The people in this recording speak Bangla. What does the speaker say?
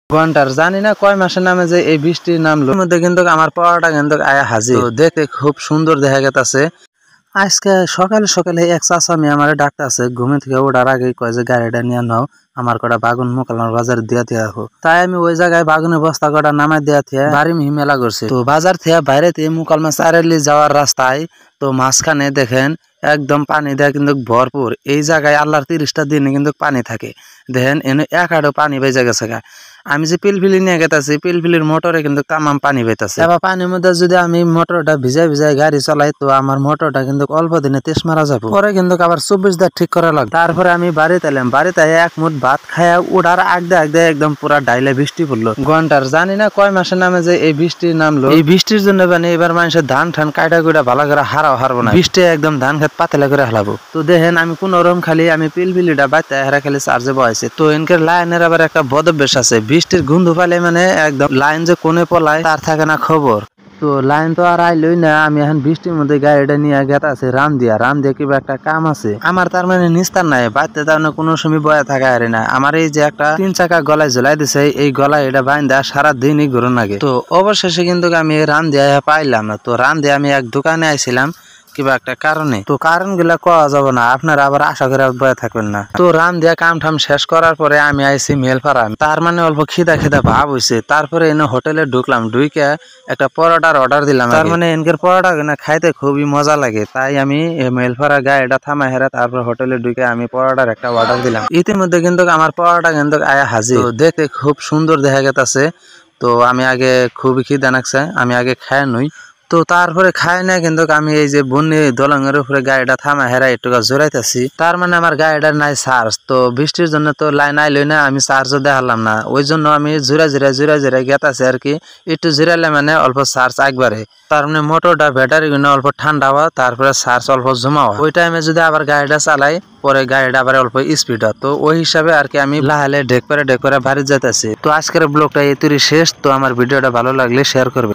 ঘন্টার জানি না কয় মাসের নামে যে এই বৃষ্টি নামলো মধ্যে কিন্তু আমার পড়াটা কিন্তু আয়া হাজির। দেখতে খুব সুন্দর দেখা গেছে। আজকে সকালে সকালে এক চাচা মেয়ে আমার ডাক্তার আছে ঘুমে থেকে ওঠার আগে কয় যে গাড়িটা নিয়ে নাও আমার কটা বাগুন মোকালার বাজার দিয়া থিয়া রাখো। তাই আমি ওই জায়গায় বাগুনের বস্তা কটা নামাই দিয়া থিয়া বাড়ি মিহি মেলা করছি। তো বাজার থেকে বাইরে থেকে মুকালমা চারেলি যাওয়ার রাস্তায় তো মাঝখানে দেখেন একদম পানি দেয় কিন্তু ভরপুর। এই জায়গায় আল্লাহর 30টা দিনে কিন্তু পানি থাকে। দেখেন এনে এক হাড়ও পানি বেজে গেছে গা। আমি যে পিলপিলি নিয়ে গেতাছি পিলপিলির মোটরে কিন্তু তামাম পানি বেতাছে। এবার পানির মধ্যে যদি আমি মোটরটা ভিজাই ভিজাই গাড়ি চালাই তো আমার মোটরটা কিন্তু অল্প দিনে তেজ মারা যাবো। পরে কিন্তু আবার 24 দিন ঠিক করা লাগবে। তারপরে আমি বাড়িতে এলাম, বাড়িতে এক মুঠ ভাত খায়া উঠার আগদে একদম পুরা ডাইলে বৃষ্টি পড়লো। ঘন্টার জানি না কয় মাসের নামে যে এই বৃষ্টি নামলো। এই বৃষ্টির জন্য মানে এবার মানুষের ধান ঠান কাটা কুটা ভালো করে হারবো না। বৃষ্টি একদম ধান খেত পাতলা করে হালাবো। তো দেখেন আমি কোন রকম খালি আমি পিলপিলিটা বাচ্চা হেরা খালি চার্জে বয়েছে। তো এনকের লাইনের আবার একটা বদভ্যাস আছে, বৃষ্টির গন্ধ পালে মানে একদম লাইন যে কোনে পলায় তার থাকে না খবর। তো লাইন তো আর আইলই না। আমি এখন বৃষ্টির মধ্যে গাড়িটা নিয়ে গেত আছে রাম দিয়া কিবা একটা কাম আছে আমার। তার মানে নিস্তার নাই, বাড়তে তার কোনো সময় বয়া থাকা আর না। আমার এই যে একটা 3 চাকা গলায় ঝুলাই দিছে এই গলায় এটা বাইন্দা সারাদিনই ঘুরন লাগে। তো অবশেষে কিন্তু আমি রাম দিয়া পাইলাম না। তো রাম দিয়ে আমি এক দোকানে আইছিলাম কিবা একটা কারণে। তো কারণ গুলা কওয়া যাবে না, আপনারা আবার আশা করে বয়ে থাকবেন না। তো রাম দিয়া কাম ঠাম শেষ করার পরে আমি আইছি মেলপাড়া। তার মানে অল্প খিদা ভাব হইছে। তারপরে এনে হোটেলে ঢুকলাম, ঢুকে একটা পরোটার অর্ডার দিলাম। তার মানে এনকের পরোটা না খাইতে খুবই মজা লাগে। তাই আমি মেলপাড়া গাড়িটা থামাই হেরা তারপর হোটেলে ঢুকে আমি পরোটার একটা অর্ডার দিলাম। ইতিমধ্যে কিন্তু আমার পরোটা কিন্তু আয়া হাজির। দেখতে খুব সুন্দর দেখা গেছে। তো আমি আগে খুবই খিদা লাগছে, আমি আগে খায় নই। তো তারপরে খাই না কিন্তু আমি এই যে বন্যি দলঙের উপরে গাড়িটা থামা হেরা একটু জোরাইতেছি। তার মানে আমার গাড়িটার নাই চার্জ। তো বৃষ্টির জন্য তো লাইন আইলই না, আমি চার্জও দেখালাম না। ওই জন্য আমি জোরা গেতাছি আর কি। একটু জোরাইলে মানে অল্প চার্জ একবারে। তার মানে মোটরটা ব্যাটারি অল্প ঠান্ডা হওয়া, তারপরে চার্জ অল্প জমাওয়া। ওই টাইমে যদি আবার গাড়িটা চালাই পরে গাড়িটা আবার অল্প স্পিড হয়। তো ওই হিসাবে আর কি আমি লাহালে ঢেক করে বাড়ি যেতেছি। তো আজকের ব্লগটা এই শেষ। তো আমার ভিডিওটা ভালো লাগলে শেয়ার করবে।